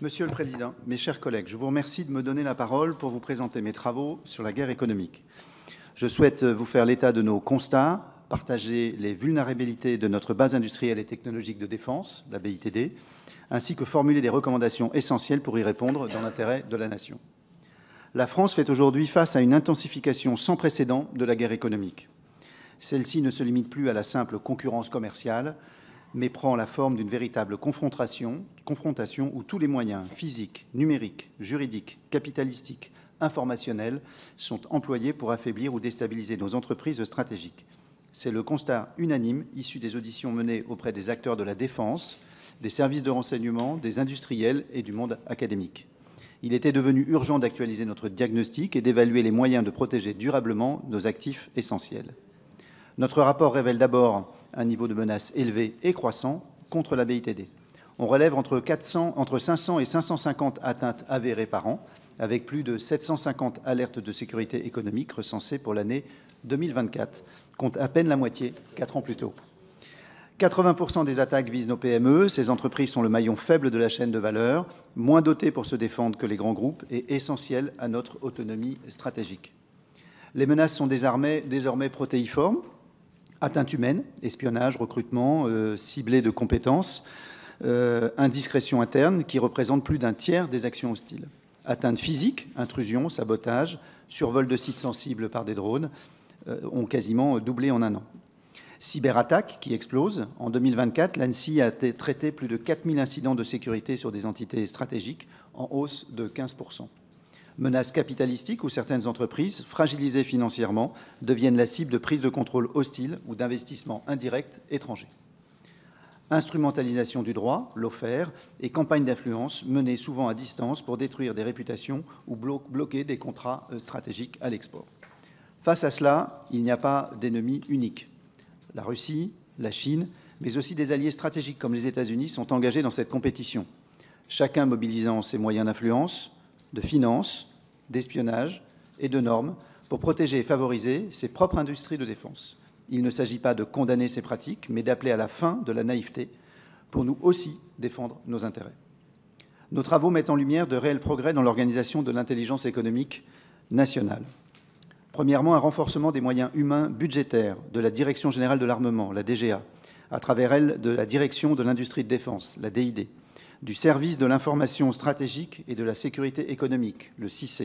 Monsieur le Président, mes chers collègues, je vous remercie de me donner la parole pour vous présenter mes travaux sur la guerre économique. Je souhaite vous faire l'état de nos constats, partager les vulnérabilités de notre base industrielle et technologique de défense, la BITD, ainsi que formuler des recommandations essentielles pour y répondre dans l'intérêt de la Nation. La France fait aujourd'hui face à une intensification sans précédent de la guerre économique. Celle-ci ne se limite plus à la simple concurrence commerciale, mais prend la forme d'une véritable confrontation où tous les moyens physiques, numériques, juridiques, capitalistiques, informationnels sont employés pour affaiblir ou déstabiliser nos entreprises stratégiques. C'est le constat unanime issu des auditions menées auprès des acteurs de la défense, des services de renseignement, des industriels et du monde académique. Il était devenu urgent d'actualiser notre diagnostic et d'évaluer les moyens de protéger durablement nos actifs essentiels. Notre rapport révèle d'abord un niveau de menace élevé et croissant contre la BITD. On relève entre 500 et 550 atteintes avérées par an, avec plus de 750 alertes de sécurité économique recensées pour l'année 2024, contre à peine la moitié 4 ans plus tôt. 80% des attaques visent nos PME. Ces entreprises sont le maillon faible de la chaîne de valeur, moins dotées pour se défendre que les grands groupes et essentielles à notre autonomie stratégique. Les menaces sont désormais protéiformes. Atteintes humaines, espionnage, recrutement, ciblé de compétences, indiscrétion interne qui représente plus d'un tiers des actions hostiles. Atteintes physiques, intrusions, sabotage, survol de sites sensibles par des drones ont quasiment doublé en un an. Cyberattaques qui explosent. En 2024, l'ANSSI a traité plus de 4000 incidents de sécurité sur des entités stratégiques, en hausse de 15%. Menaces capitalistiques où certaines entreprises, fragilisées financièrement, deviennent la cible de prises de contrôle hostiles ou d'investissements indirects étrangers. Instrumentalisation du droit, lawfare, et campagnes d'influence menées souvent à distance pour détruire des réputations ou bloquer des contrats stratégiques à l'export. Face à cela, il n'y a pas d'ennemis uniques. La Russie, la Chine, mais aussi des alliés stratégiques comme les États-Unis sont engagés dans cette compétition, chacun mobilisant ses moyens d'influence, de finances, d'espionnage et de normes pour protéger et favoriser ses propres industries de défense. Il ne s'agit pas de condamner ces pratiques, mais d'appeler à la fin de la naïveté pour nous aussi défendre nos intérêts. Nos travaux mettent en lumière de réels progrès dans l'organisation de l'intelligence économique nationale. Premièrement, un renforcement des moyens humains budgétaires de la Direction générale de l'armement, la DGA, à travers elle de la Direction de l'industrie de défense, la DID, du service de l'information stratégique et de la sécurité économique, le SICE,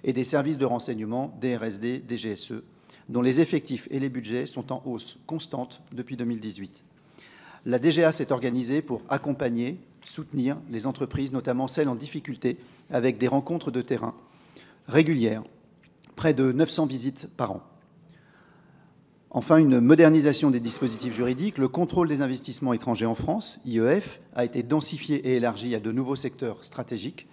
et des services de renseignement, DRSD, DGSE, dont les effectifs et les budgets sont en hausse constante depuis 2018. La DGA s'est organisée pour accompagner, soutenir les entreprises, notamment celles en difficulté, avec des rencontres de terrain régulières, près de 900 visites par an. Enfin, une modernisation des dispositifs juridiques. Le contrôle des investissements étrangers en France, IEF, a été densifié et élargi à de nouveaux secteurs stratégiques.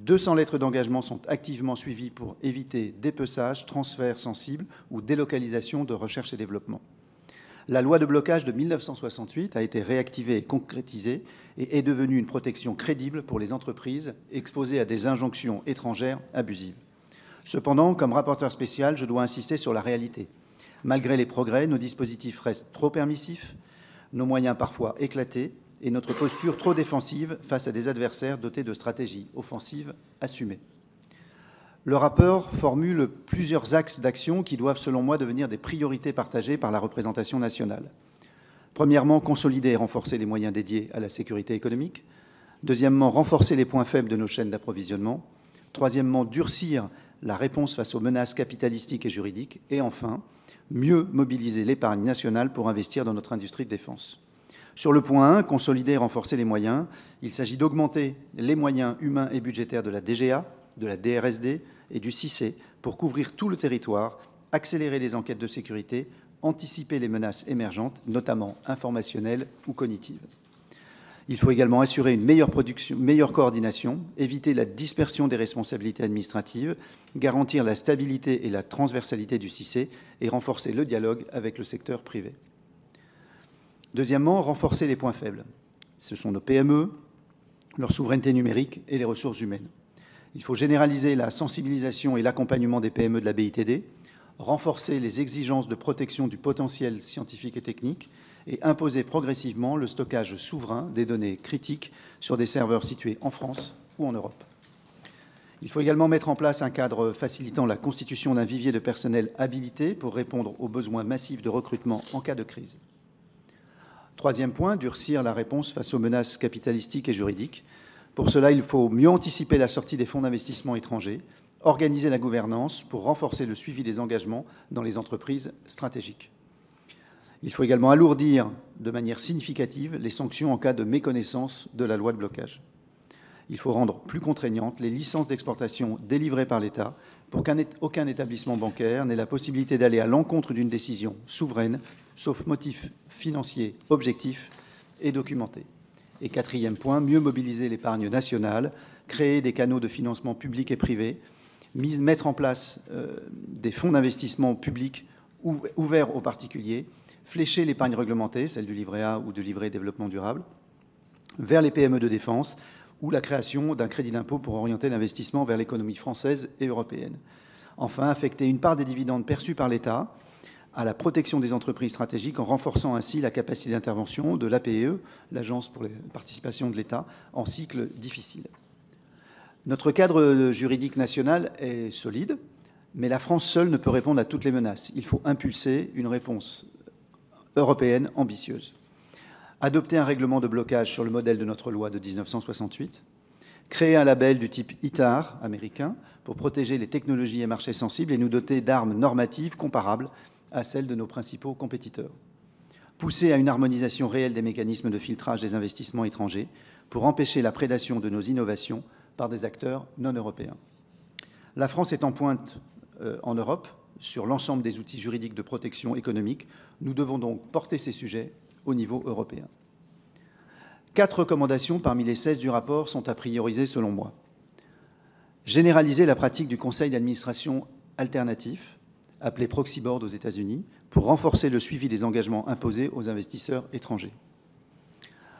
200 lettres d'engagement sont activement suivies pour éviter dépeçage, transfert sensible ou délocalisation de recherche et développement. La loi de blocage de 1968 a été réactivée et concrétisée et est devenue une protection crédible pour les entreprises exposées à des injonctions étrangères abusives. Cependant, comme rapporteur spécial, je dois insister sur la réalité. Malgré les progrès, nos dispositifs restent trop permissifs, nos moyens parfois éclatés et notre posture trop défensive face à des adversaires dotés de stratégies offensives assumées. Le rapport formule plusieurs axes d'action qui doivent, selon moi, devenir des priorités partagées par la représentation nationale. Premièrement, consolider et renforcer les moyens dédiés à la sécurité économique. Deuxièmement, renforcer les points faibles de nos chaînes d'approvisionnement. Troisièmement, durcir la réponse face aux menaces capitalistiques et juridiques. Et enfin, mieux mobiliser l'épargne nationale pour investir dans notre industrie de défense. Sur le point 1, consolider et renforcer les moyens, il s'agit d'augmenter les moyens humains et budgétaires de la DGA, de la DRSD et du SICE pour couvrir tout le territoire, accélérer les enquêtes de sécurité, anticiper les menaces émergentes, notamment informationnelles ou cognitives. Il faut également assurer une meilleure coordination, éviter la dispersion des responsabilités administratives, garantir la stabilité et la transversalité du SICE et renforcer le dialogue avec le secteur privé. Deuxièmement, renforcer les points faibles. Ce sont nos PME, leur souveraineté numérique et les ressources humaines. Il faut généraliser la sensibilisation et l'accompagnement des PME de la BITD, renforcer les exigences de protection du potentiel scientifique et technique et imposer progressivement le stockage souverain des données critiques sur des serveurs situés en France ou en Europe. Il faut également mettre en place un cadre facilitant la constitution d'un vivier de personnel habilité pour répondre aux besoins massifs de recrutement en cas de crise. Troisième point, durcir la réponse face aux menaces capitalistiques et juridiques. Pour cela, il faut mieux anticiper la sortie des fonds d'investissement étrangers, organiser la gouvernance pour renforcer le suivi des engagements dans les entreprises stratégiques. Il faut également alourdir de manière significative les sanctions en cas de méconnaissance de la loi de blocage. Il faut rendre plus contraignantes les licences d'exportation délivrées par l'État pour qu'aucun établissement bancaire n'ait la possibilité d'aller à l'encontre d'une décision souveraine, sauf motif financier objectif et documenté. Et quatrième point, mieux mobiliser l'épargne nationale, créer des canaux de financement public et privé, mettre en place des fonds d'investissement publics ouverts aux particuliers, flécher l'épargne réglementée, celle du livret A ou du livret développement durable, vers les PME de défense, ou la création d'un crédit d'impôt pour orienter l'investissement vers l'économie française et européenne. Enfin, affecter une part des dividendes perçus par l'État à la protection des entreprises stratégiques en renforçant ainsi la capacité d'intervention de l'APE, l'Agence pour les participations de l'État, en cycle difficile. Notre cadre juridique national est solide, mais la France seule ne peut répondre à toutes les menaces. Il faut impulser une réponse européenne ambitieuse. Adopter un règlement de blocage sur le modèle de notre loi de 1968, créer un label du type ITAR américain pour protéger les technologies et marchés sensibles et nous doter d'armes normatives comparables à celles de nos principaux compétiteurs. Pousser à une harmonisation réelle des mécanismes de filtrage des investissements étrangers pour empêcher la prédation de nos innovations par des acteurs non européens. La France est en pointe en Europe sur l'ensemble des outils juridiques de protection économique. Nous devons donc porter ces sujets au niveau européen. 4 recommandations parmi les 16 du rapport sont à prioriser selon moi. Généraliser la pratique du conseil d'administration alternatif, appelé proxy board aux États-Unis, pour renforcer le suivi des engagements imposés aux investisseurs étrangers.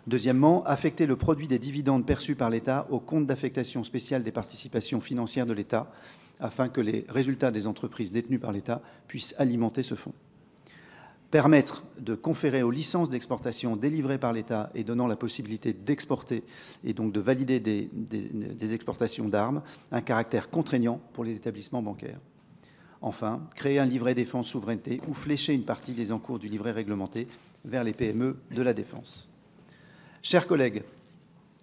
Deuxièmement, affecter le produit des dividendes perçus par l'État au compte d'affectation spéciale des participations financières de l'État, afin que les résultats des entreprises détenues par l'État puissent alimenter ce fonds. Permettre de conférer aux licences d'exportation délivrées par l'État et donnant la possibilité d'exporter et donc de valider des exportations d'armes un caractère contraignant pour les établissements bancaires. Enfin, créer un livret défense souveraineté ou flécher une partie des encours du livret réglementé vers les PME de la défense. Chers collègues,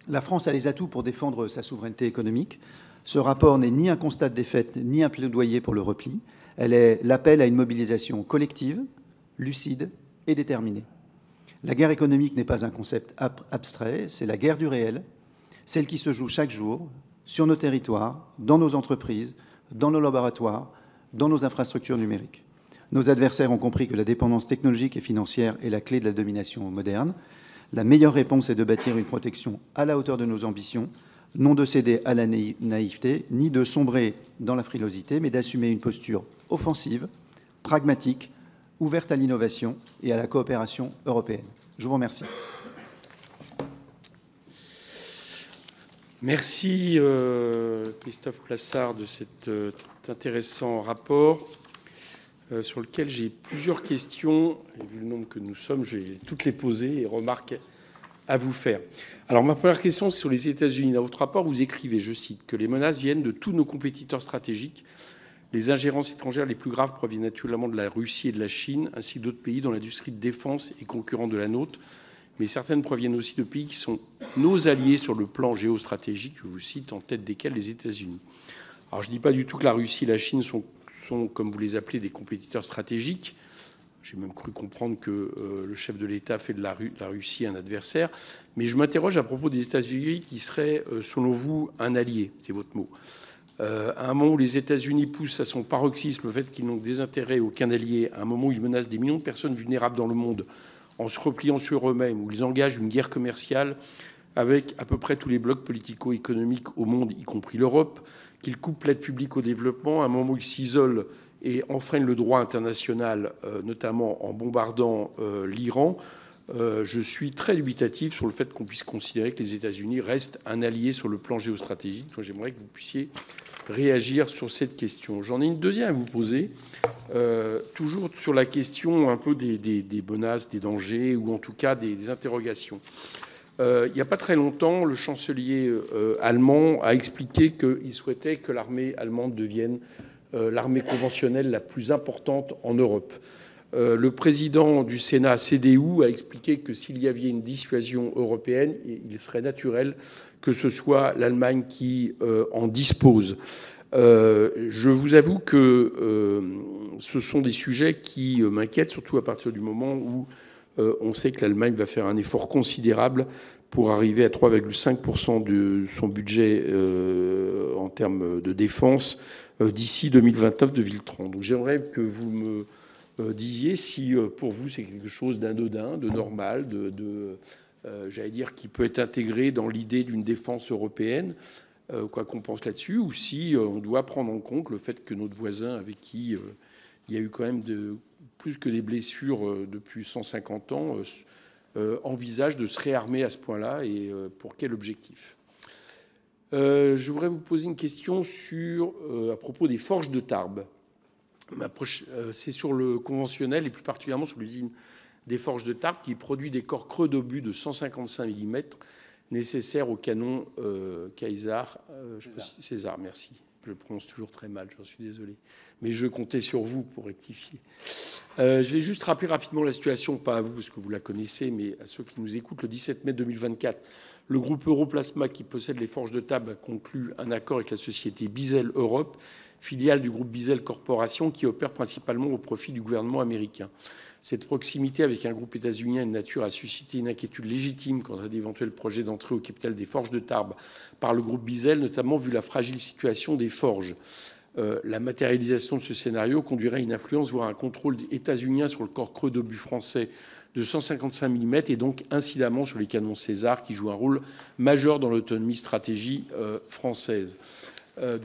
la France a les atouts pour défendre sa souveraineté économique. Ce rapport n'est ni un constat de défaite, ni un plaidoyer pour le repli. Elle est l'appel à une mobilisation collective, lucide et déterminée. La guerre économique n'est pas un concept abstrait, c'est la guerre du réel, celle qui se joue chaque jour, sur nos territoires, dans nos entreprises, dans nos laboratoires, dans nos infrastructures numériques. Nos adversaires ont compris que la dépendance technologique et financière est la clé de la domination moderne. La meilleure réponse est de bâtir une protection à la hauteur de nos ambitions, non de céder à la naïveté, ni de sombrer dans la frilosité, mais d'assumer une posture offensive, pragmatique, ouverte à l'innovation et à la coopération européenne. Je vous remercie. Merci Christophe Plassard de cet intéressant rapport sur lequel j'ai plusieurs questions. Et vu le nombre que nous sommes, je vais toutes les poser et remarques à vous faire. Alors ma première question, c'est sur les États-Unis. Dans votre rapport, vous écrivez, je cite, que les menaces viennent de tous nos compétiteurs stratégiques. Les ingérences étrangères les plus graves proviennent naturellement de la Russie et de la Chine, ainsi que d'autres pays dont l'industrie de défense est concurrente de la nôtre. Mais certaines proviennent aussi de pays qui sont nos alliés sur le plan géostratégique, je vous cite, en tête desquels les États-Unis. Alors je ne dis pas du tout que la Russie et la Chine sont, comme vous les appelez, des compétiteurs stratégiques. J'ai même cru comprendre que le chef de l'État fait de la Russie un adversaire. Mais je m'interroge à propos des États-Unis qui seraient, selon vous, un allié. C'est votre mot. À un moment où les États-Unis poussent à son paroxysme le fait qu'ils n'ont des intérêts aucun allié, à un moment où ils menacent des millions de personnes vulnérables dans le monde en se repliant sur eux-mêmes, où ils engagent une guerre commerciale avec à peu près tous les blocs politico-économiques au monde, y compris l'Europe, qu'ils coupent l'aide publique au développement, à un moment où ils s'isolent et enfreignent le droit international, notamment en bombardant l'Iran, je suis très dubitatif sur le fait qu'on puisse considérer que les États-Unis restent un allié sur le plan géostratégique. Donc j'aimerais que vous puissiez réagir sur cette question. J'en ai une deuxième à vous poser, toujours sur la question un peu des menaces, des dangers, ou en tout cas des interrogations. Il n'y a pas très longtemps, le chancelier allemand a expliqué qu'il souhaitait que l'armée allemande devienne l'armée conventionnelle la plus importante en Europe. Le président du Sénat, CDU, a expliqué que s'il y avait une dissuasion européenne, il serait naturel que ce soit l'Allemagne qui en dispose. Je vous avoue que ce sont des sujets qui m'inquiètent, surtout à partir du moment où on sait que l'Allemagne va faire un effort considérable pour arriver à 3,5% de son budget en termes de défense d'ici 2029-2030. Donc j'aimerais que vous me disiez si pour vous c'est quelque chose d'anodin, de normal, j'allais dire, qui peut être intégré dans l'idée d'une défense européenne, quoi qu'on pense là-dessus, ou si on doit prendre en compte le fait que notre voisin, avec qui il y a eu quand même plus que des blessures depuis 150 ans, envisage de se réarmer à ce point-là, et pour quel objectif? Je voudrais vous poser une question à propos des forges de Tarbes. C'est sur le conventionnel, et plus particulièrement sur l'usine des forges de Tarbes, qui produit des corps creux d'obus de 155 mm nécessaires au canon César, merci. Je le prononce toujours très mal, j'en suis désolé. Mais je comptais sur vous pour rectifier. Je vais juste rappeler rapidement la situation, pas à vous parce que vous la connaissez, mais à ceux qui nous écoutent. Le 17 mai 2024, le groupe Europlasma, qui possède les forges de Tarbes, a conclu un accord avec la société Bizel Europe, filiale du groupe Bizel Corporation, qui opère principalement au profit du gouvernement américain. Cette proximité avec un groupe états-unien de nature a suscité une inquiétude légitime quant à d'éventuels projets d'entrée au capital des forges de Tarbes par le groupe Bizel, notamment vu la fragile situation des forges. La matérialisation de ce scénario conduirait à une influence, voire un contrôle états-unien sur le corps creux d'obus français de 155 mm et donc incidemment sur les canons César, qui jouent un rôle majeur dans l'autonomie stratégie française.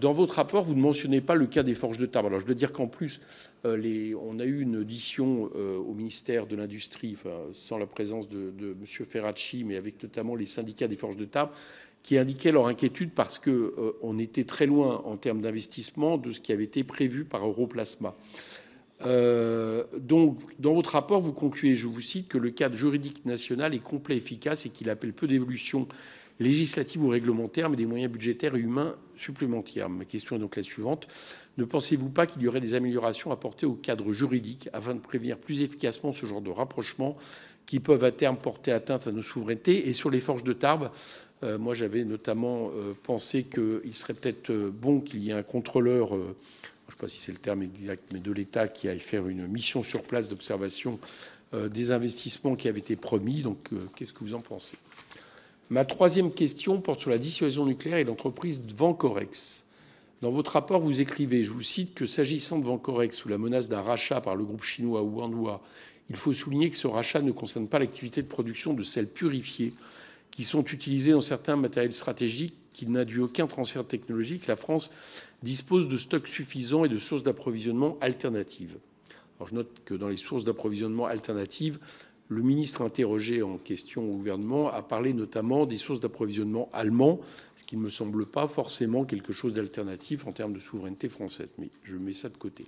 Dans votre rapport, vous ne mentionnez pas le cas des forges de Tarbes. Alors, je dois dire qu'en plus, on a eu une audition au ministère de l'Industrie, sans la présence de M. Ferracci, mais avec notamment les syndicats des forges de Tarbes, qui indiquaient leur inquiétude parce qu'on était très loin en termes d'investissement de ce qui avait été prévu par Europlasma. Donc, dans votre rapport, vous concluez, je vous cite, que le cadre juridique national est complet et efficace et qu'il appelle peu d'évolutions législatives ou réglementaires, mais des moyens budgétaires et humains supplémentaires. Ma question est donc la suivante. Ne pensez-vous pas qu'il y aurait des améliorations apportées au cadre juridique afin de prévenir plus efficacement ce genre de rapprochements qui peuvent à terme porter atteinte à nos souverainetés? Et sur les forges de Tarbes, moi j'avais notamment pensé qu'il serait peut-être bon qu'il y ait un contrôleur, je ne sais pas si c'est le terme exact, mais de l'État, qui aille faire une mission sur place d'observation des investissements qui avaient été promis. Donc qu'est-ce que vous en pensez? Ma troisième question porte sur la dissuasion nucléaire et l'entreprise Vancorex. Dans votre rapport, vous écrivez, je vous cite, que s'agissant de Vancorex, sous la menace d'un rachat par le groupe chinois Wanhua, il faut souligner que ce rachat ne concerne pas l'activité de production de sels purifiés qui sont utilisés dans certains matériels stratégiques, qu'il n'induit aucun transfert technologique. La France dispose de stocks suffisants et de sources d'approvisionnement alternatives. Alors, je note que dans les sources d'approvisionnement alternatives, le ministre interrogé en question au gouvernement a parlé notamment des sources d'approvisionnement allemands, ce qui ne me semble pas forcément quelque chose d'alternatif en termes de souveraineté française. Mais je mets ça de côté.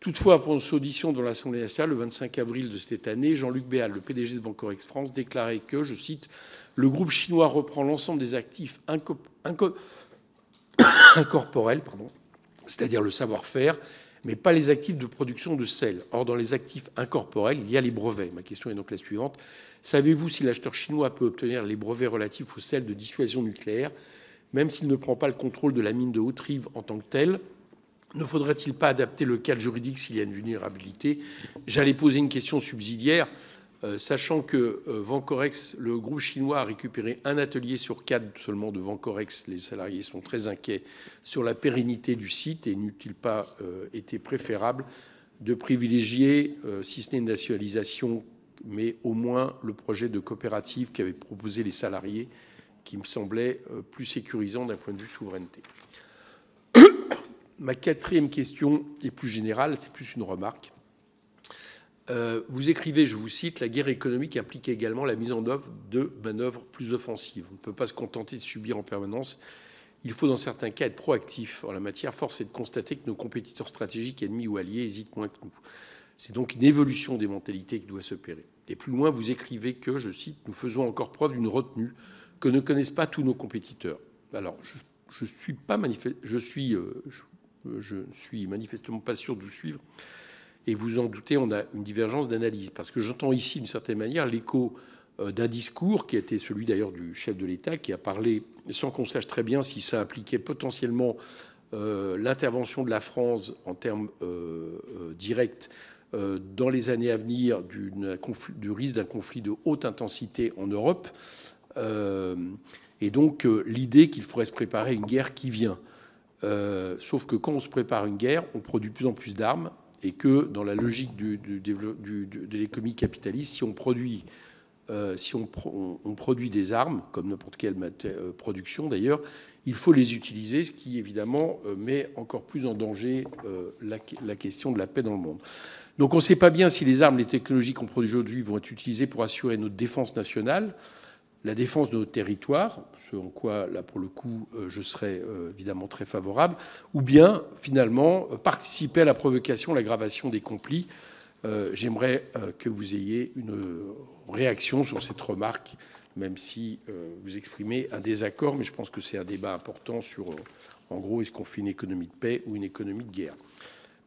Toutefois, pour son audition dans l'Assemblée nationale, le 25 avril de cette année, Jean-Luc Béal, le PDG de Vancorex France, déclarait que, je cite, « le groupe chinois reprend l'ensemble des actifs incorporels, c'est-à-dire le savoir-faire, mais pas les actifs de production de sel. Or, dans les actifs incorporels, il y a les brevets. » Ma question est donc la suivante. Savez-vous si l'acheteur chinois peut obtenir les brevets relatifs au sel de dissuasion nucléaire, même s'il ne prend pas le contrôle de la mine de Haute-Rive en tant que telle? Ne faudrait-il pas adapter le cadre juridique s'il y a une vulnérabilité? J'allais poser une question subsidiaire, sachant que Vancorex, le groupe chinois, a récupéré un atelier sur 4 seulement de Vancorex. Les salariés sont très inquiets sur la pérennité du site et n'eût-il pas été préférable de privilégier, si ce n'est une nationalisation, mais au moins le projet de coopérative qu'avaient proposé les salariés, qui me semblait plus sécurisant d'un point de vue souveraineté. Ma quatrième question est plus générale, c'est plus une remarque. Vous écrivez, je vous cite, « La guerre économique implique également la mise en œuvre de manœuvres plus offensives. On ne peut pas se contenter de subir en permanence. Il faut dans certains cas être proactif en la matière. Force est de constater que nos compétiteurs stratégiques, ennemis ou alliés, hésitent moins que nous. C'est donc une évolution des mentalités qui doit s'opérer. Et plus loin, vous écrivez que, je cite, « Nous faisons encore preuve d'une retenue que ne connaissent pas tous nos compétiteurs ». Alors, je suis manifestement pas sûr de vous suivre. Et vous en doutez, on a une divergence d'analyse. Parce que j'entends ici, d'une certaine manière, l'écho d'un discours qui a été celui d'ailleurs du chef de l'État, qui a parlé, sans qu'on sache très bien si ça impliquait potentiellement l'intervention de la France en termes directs dans les années à venir du risque d'un conflit de haute intensité en Europe. Et donc l'idée qu'il faudrait se préparer à une guerre qui vient. Sauf que quand on se prépare à une guerre, on produit de plus en plus d'armes, et que dans la logique de l'économie capitaliste, si on produit des armes, comme n'importe quelle production d'ailleurs, il faut les utiliser, ce qui évidemment met encore plus en danger la question de la paix dans le monde. Donc on ne sait pas bien si les armes, les technologies qu'on produit aujourd'hui vont être utilisées pour assurer notre défense nationale, la défense de notre territoire, ce en quoi, là, pour le coup, je serais évidemment très favorable, ou bien, finalement, participer à la provocation, l'aggravation des conflits. J'aimerais que vous ayez une réaction sur cette remarque, même si vous exprimez un désaccord, mais je pense que c'est un débat important sur, en gros, est-ce qu'on fait une économie de paix ou une économie de guerre.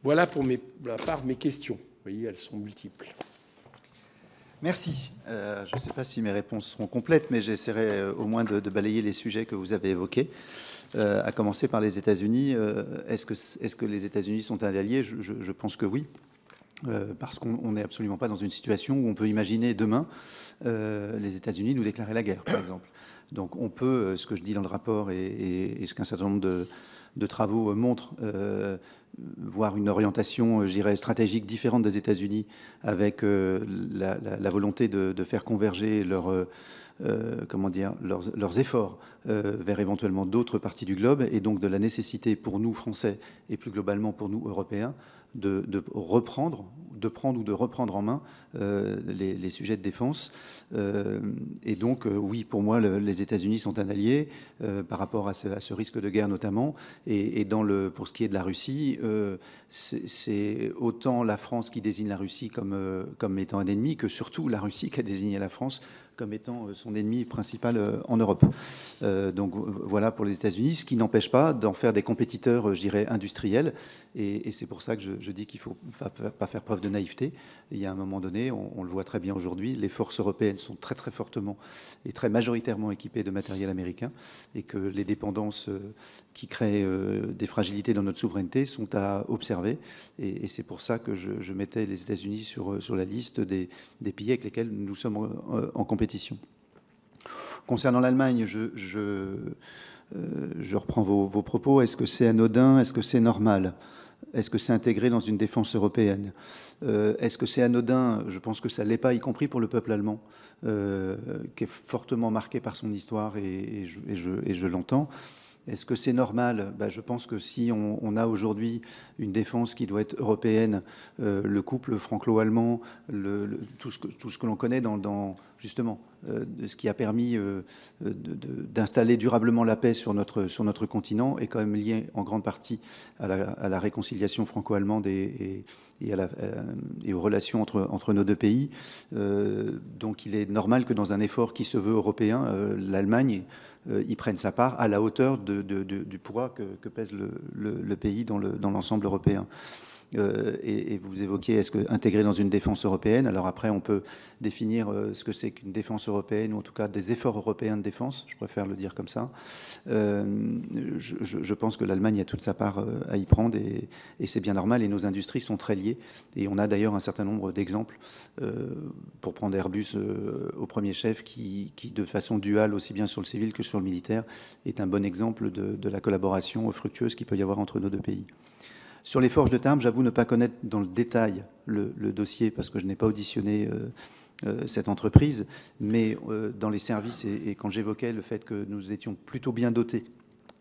Voilà pour la part de mes questions. Vous voyez, elles sont multiples. Merci. Je ne sais pas si mes réponses seront complètes, mais j'essaierai au moins de balayer les sujets que vous avez évoqués, à commencer par les États-Unis. Est-ce que les États-Unis sont un allié ? Je pense que oui, parce qu'on n'est absolument pas dans une situation où on peut imaginer demain les États-Unis nous déclarer la guerre, par exemple. Donc on peut, ce que je dis dans le rapport et ce qu'un certain nombre de travaux montrent, voir une orientation, je dirais, stratégique différente des États-Unis, avec la volonté de faire converger leurs efforts vers éventuellement d'autres parties du globe, et donc de la nécessité pour nous, Français, et plus globalement pour nous, Européens, de reprendre en main les sujets de défense. Et donc, oui, pour moi, les États-Unis sont un allié par rapport à ce risque de guerre notamment. Et pour ce qui est de la Russie, c'est autant la France qui désigne la Russie comme étant un ennemi, que surtout la Russie qui a désigné la France comme étant son ennemi principal en Europe. Donc voilà pour les États-Unis, ce qui n'empêche pas d'en faire des compétiteurs, je dirais, industriels. Et c'est pour ça que je dis qu'il ne faut pas faire preuve de naïveté. Il y a un moment donné, on le voit très bien aujourd'hui, les forces européennes sont très très fortement et très majoritairement équipées de matériel américain, et que les dépendances qui créent des fragilités dans notre souveraineté sont à observer. Et c'est pour ça que je mettais les États-Unis sur la liste des pays avec lesquels nous sommes en compétition. Concernant l'Allemagne, je reprends vos propos. Est-ce que c'est anodin? Est-ce que c'est normal? Est-ce que c'est intégré dans une défense européenne? Est-ce que c'est anodin? Je pense que ça ne l'est pas, y compris pour le peuple allemand, qui est fortement marqué par son histoire, et je l'entends. Est-ce que c'est normal? Je pense que si on a aujourd'hui une défense qui doit être européenne, le couple franco-allemand, tout ce que l'on connaît justement, ce qui a permis d'installer durablement la paix sur notre continent, est quand même lié en grande partie à la réconciliation franco-allemande et aux relations entre nos deux pays. Donc il est normal que dans un effort qui se veut européen, l'Allemagne y prenne sa part à la hauteur du poids que pèse le pays dans l'ensemble européen. Et vous évoquiez, est-ce que intégré dans une défense européenne? Alors après, on peut définir ce que c'est qu'une défense européenne, ou en tout cas des efforts européens de défense, je préfère le dire comme ça. Je pense que l'Allemagne a toute sa part à y prendre, et c'est bien normal, et nos industries sont très liées. Et on a d'ailleurs un certain nombre d'exemples, pour prendre Airbus au premier chef, qui de façon duale, aussi bien sur le civil que sur le militaire, est un bon exemple de la collaboration fructueuse qu'il peut y avoir entre nos deux pays. Sur les forges de Tarbes, j'avoue ne pas connaître dans le détail le dossier, parce que je n'ai pas auditionné cette entreprise, mais dans les services, et quand j'évoquais le fait que nous étions plutôt bien dotés,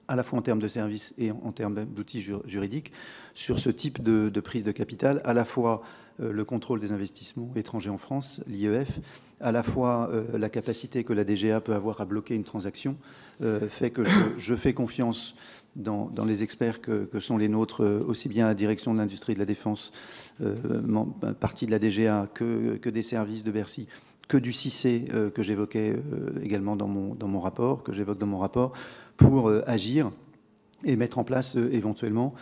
à la fois en termes de services et en termes d'outils juridiques, sur ce type de prise de capital, à la fois le contrôle des investissements étrangers en France, l'IEF, à la fois la capacité que la DGA peut avoir à bloquer une transaction, fait que je fais confiance dans les experts que sont les nôtres, aussi bien à la direction de l'industrie et de la défense, partie de la DGA, que des services de Bercy, que du CICE que j'évoquais également dans mon rapport, que j'évoque dans mon rapport, pour agir et mettre en place éventuellement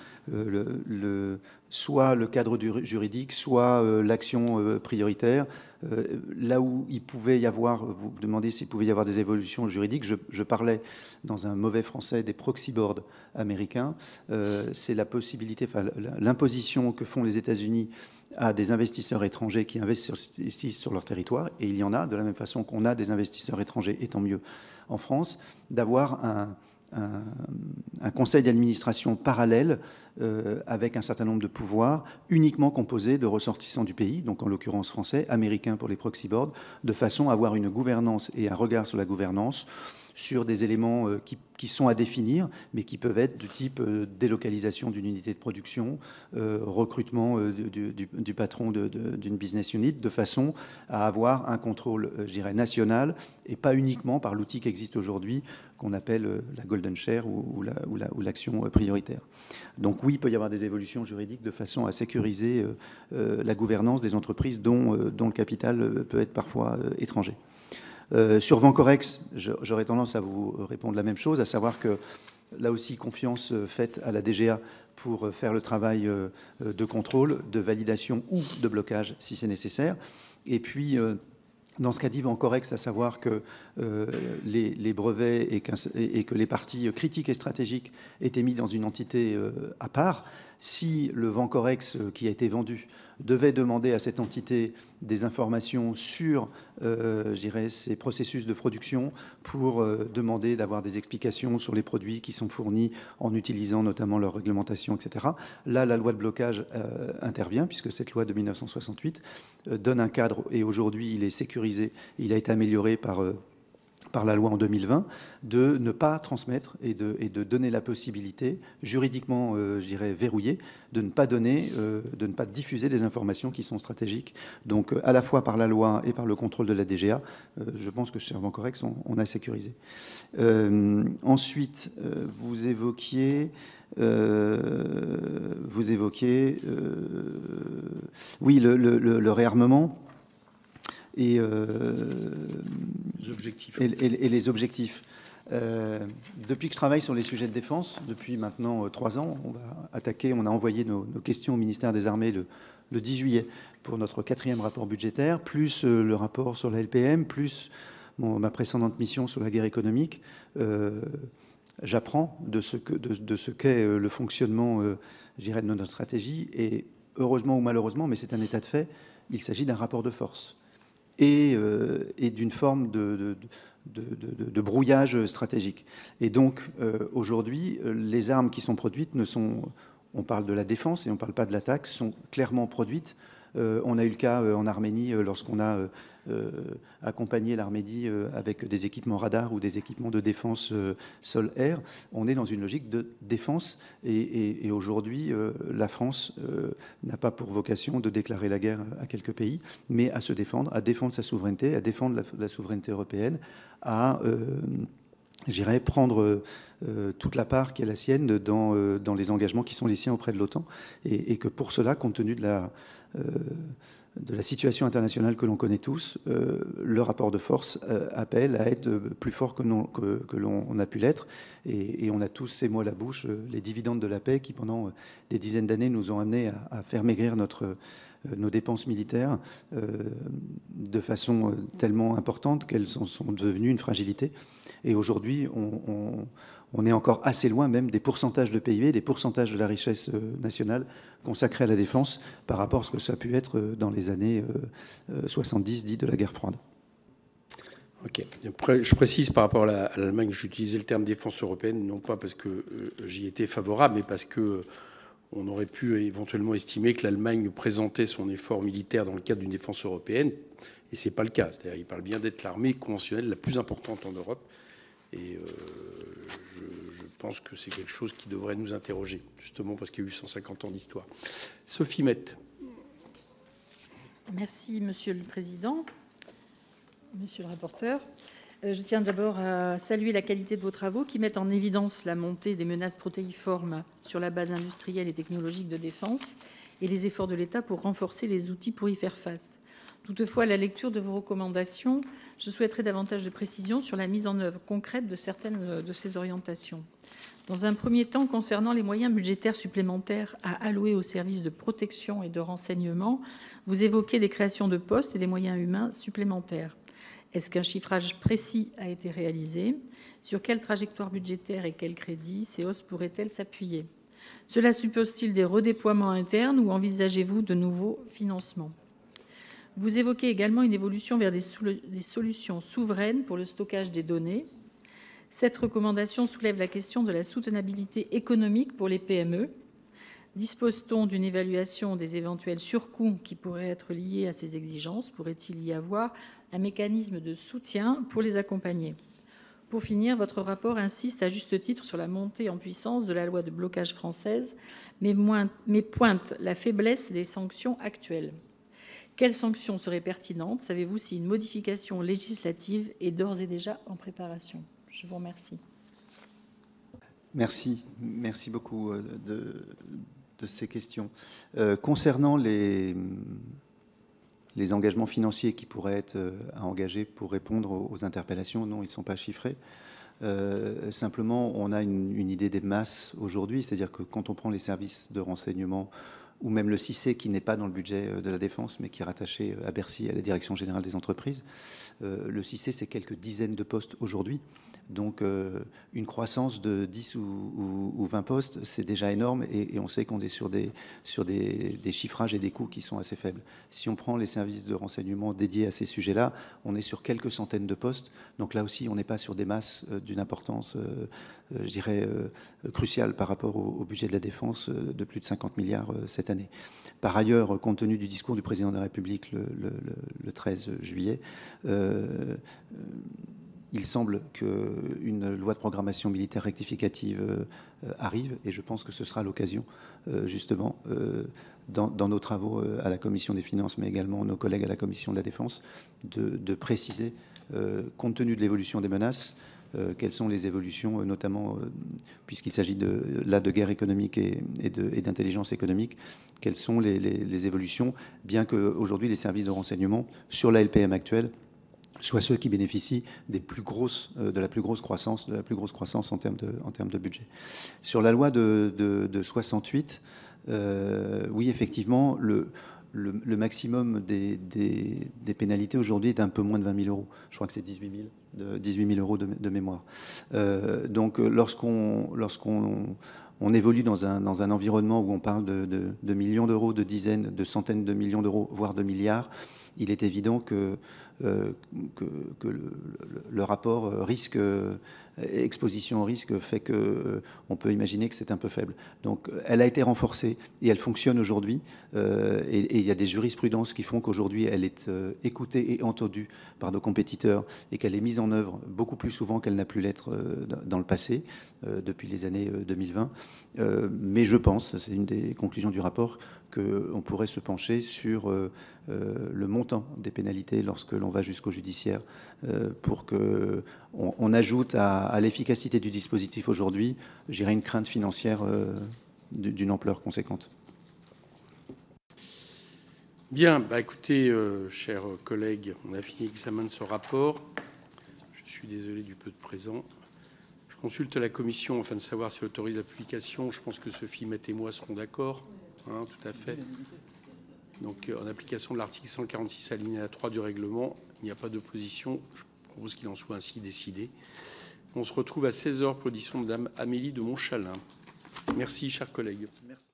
soit le cadre juridique, soit l'action prioritaire. Là où il pouvait y avoir, vous me demandez s'il pouvait y avoir des évolutions juridiques, je parlais dans un mauvais français des proxy boards américains. C'est la possibilité, enfin l'imposition que font les États-Unis à des investisseurs étrangers qui investissent sur leur territoire, et il y en a, de la même façon qu'on a des investisseurs étrangers, et tant mieux en France, d'avoir un conseil d'administration parallèle avec un certain nombre de pouvoirs uniquement composé de ressortissants du pays, donc en l'occurrence français, américains pour les proxy boards, de façon à avoir une gouvernance et un regard sur la gouvernance sur des éléments qui sont à définir, mais qui peuvent être du type délocalisation d'une unité de production, recrutement du patron d'une business unit, de façon à avoir un contrôle, je dirais, national, et pas uniquement par l'outil qui existe aujourd'hui, qu'on appelle la golden share ou l'action prioritaire. Donc oui, il peut y avoir des évolutions juridiques de façon à sécuriser la gouvernance des entreprises dont le capital peut être parfois étranger. Sur Vancorex, j'aurais tendance à vous répondre la même chose, à savoir que là aussi, confiance faite à la DGA pour faire le travail de contrôle, de validation ou de blocage si c'est nécessaire. Et puis, dans ce qu'a dit Vancorex, à savoir que les brevets et que les parties critiques et stratégiques étaient mis dans une entité à part, si le Vancorex qui a été vendu devait demander à cette entité des informations sur, je dirais, ces processus de production pour demander d'avoir des explications sur les produits qui sont fournis en utilisant notamment leur réglementation, etc. Là, la loi de blocage intervient, puisque cette loi de 1968 donne un cadre, et aujourd'hui, il est sécurisé, il a été amélioré par la loi en 2020, de ne pas transmettre et de donner la possibilité, juridiquement, je dirais, verrouillée, de ne pas donner, de ne pas diffuser des informations qui sont stratégiques. Donc, à la fois par la loi et par le contrôle de la DGA, je pense que sur Vancorex, on a sécurisé. Ensuite, vous évoquiez, oui, le réarmement. Et les objectifs. Depuis que je travaille sur les sujets de défense, depuis maintenant 3 ans, on a envoyé nos questions au ministère des Armées le 10 juillet pour notre 4e rapport budgétaire, plus le rapport sur la LPM, plus ma précédente mission sur la guerre économique. J'apprends de ce qu'est le fonctionnement, je dirais, de notre stratégie, et heureusement ou malheureusement, mais c'est un état de fait, il s'agit d'un rapport de force et d'une forme de brouillage stratégique. Et donc, aujourd'hui, les armes qui sont produites on parle de la défense et on ne parle pas de l'attaque, sont clairement produites. On a eu le cas en Arménie lorsqu'on a accompagné l'Arménie avec des équipements radars ou des équipements de défense sol-air. On est dans une logique de défense et aujourd'hui, la France n'a pas pour vocation de déclarer la guerre à quelques pays, mais à se défendre, à défendre sa souveraineté, à défendre la souveraineté européenne, à j'irais prendre toute la part qui est la sienne dans les engagements qui sont les siens auprès de l'OTAN, et que pour cela, compte tenu de la situation internationale que l'on connaît tous, le rapport de force appelle à être plus fort que l'on a pu l'être, et on a tous ces mots à la bouche, les dividendes de la paix qui pendant des dizaines d'années nous ont amenés à faire maigrir nos dépenses militaires de façon tellement importante qu'elles sont devenues une fragilité. Et aujourd'hui, on est encore assez loin même des pourcentages de PIB, des pourcentages de la richesse nationale consacrée à la défense par rapport à ce que ça a pu être dans les années 70, dites de la guerre froide. Ok. Après, je précise par rapport à l'Allemagne, j'utilisais le terme défense européenne, non pas parce que j'y étais favorable, mais parce que on aurait pu éventuellement estimer que l'Allemagne présentait son effort militaire dans le cadre d'une défense européenne, et c'est pas le cas. C'est-à-dire, il parle bien d'être l'armée conventionnelle la plus importante en Europe, et je pense que c'est quelque chose qui devrait nous interroger, justement parce qu'il y a eu 150 ans d'histoire. Sophie Mette. Merci, Monsieur le Président. Monsieur le rapporteur, je tiens d'abord à saluer la qualité de vos travaux qui mettent en évidence la montée des menaces protéiformes sur la base industrielle et technologique de défense et les efforts de l'État pour renforcer les outils pour y faire face. Toutefois, à la lecture de vos recommandations, je souhaiterais davantage de précisions sur la mise en œuvre concrète de certaines de ces orientations. Dans un premier temps, concernant les moyens budgétaires supplémentaires à allouer aux services de protection et de renseignement, vous évoquez des créations de postes et des moyens humains supplémentaires. Est-ce qu'un chiffrage précis a été réalisé? Sur quelle trajectoire budgétaire et quels crédits ces hausses pourraient-elles s'appuyer? Cela suppose-t-il des redéploiements internes ou envisagez-vous de nouveaux financements? Vous évoquez également une évolution vers des solutions souveraines pour le stockage des données. Cette recommandation soulève la question de la soutenabilité économique pour les PME. Dispose-t-on d'une évaluation des éventuels surcoûts qui pourraient être liés à ces exigences? Pourrait-il y avoir un mécanisme de soutien pour les accompagner? Pour finir, votre rapport insiste à juste titre sur la montée en puissance de la loi de blocage française, mais pointe la faiblesse des sanctions actuelles. Quelles sanctions seraient pertinentes? Savez-vous si une modification législative est d'ores et déjà en préparation? Je vous remercie. Merci beaucoup de ces questions. Concernant les engagements financiers qui pourraient être à engager pour répondre aux interpellations, non, ils ne sont pas chiffrés. Simplement, on a une idée des masses aujourd'hui, c'est-à-dire que quand on prend les services de renseignement ou même le CICE qui n'est pas dans le budget de la Défense, mais qui est rattaché à Bercy, à la Direction Générale des Entreprises, le CICE, c'est quelques dizaines de postes aujourd'hui. Donc, une croissance de 10 ou 20 postes, c'est déjà énorme et on sait qu'on est sur des chiffrages et des coûts qui sont assez faibles. Si on prend les services de renseignement dédiés à ces sujets-là, on est sur quelques centaines de postes. Donc là aussi, on n'est pas sur des masses d'une importance, je dirais, cruciale par rapport au budget de la Défense de plus de 50 milliards cette année. Par ailleurs, compte tenu du discours du Président de la République le 13 juillet, il semble qu'une loi de programmation militaire rectificative arrive et je pense que ce sera l'occasion, justement, dans nos travaux à la Commission des Finances, mais également nos collègues à la Commission de la Défense, de préciser, compte tenu de l'évolution des menaces, quelles sont les évolutions, notamment puisqu'il s'agit de guerre économique et d'intelligence économique, quelles sont les évolutions, bien qu'aujourd'hui les services de renseignement sur la LPM actuelle soient ceux qui bénéficient de la plus grosse croissance en termes de budget. Sur la loi de 68, oui, effectivement, le maximum des pénalités aujourd'hui est un peu moins de 20 000 euros. Je crois que c'est 18 000 euros de mémoire. Donc, lorsqu'on évolue dans un environnement où on parle de millions d'euros, de dizaines, de centaines de millions d'euros, voire de milliards, il est évident que le rapport exposition au risque fait qu'on peut imaginer que c'est un peu faible. Donc elle a été renforcée et elle fonctionne aujourd'hui. Et il y a des jurisprudences qui font qu'aujourd'hui elle est écoutée et entendue par nos compétiteurs et qu'elle est mise en œuvre beaucoup plus souvent qu'elle n'a pu l'être dans le passé, depuis les années 2020. Mais je pense, c'est une des conclusions du rapport, qu'on pourrait se pencher sur le montant des pénalités lorsque l'on va jusqu'au judiciaire pour qu'on ajoute à l'efficacité du dispositif aujourd'hui, j'irais une crainte financière d'une ampleur conséquente. Bien, écoutez, chers collègues, on a fini l'examen de ce rapport. Je suis désolé du peu de présents. Je consulte la commission afin de savoir si elle autorise la publication. Je pense que Sophie, Matt et moi serons d'accord. Hein, tout à fait. Donc, en application de l'article 146 alinéa 3 du règlement, il n'y a pas d'opposition. Je propose qu'il en soit ainsi décidé. On se retrouve à 16h pour l'audition de Mme Amélie de Montchalin. Merci, chers collègues. Merci.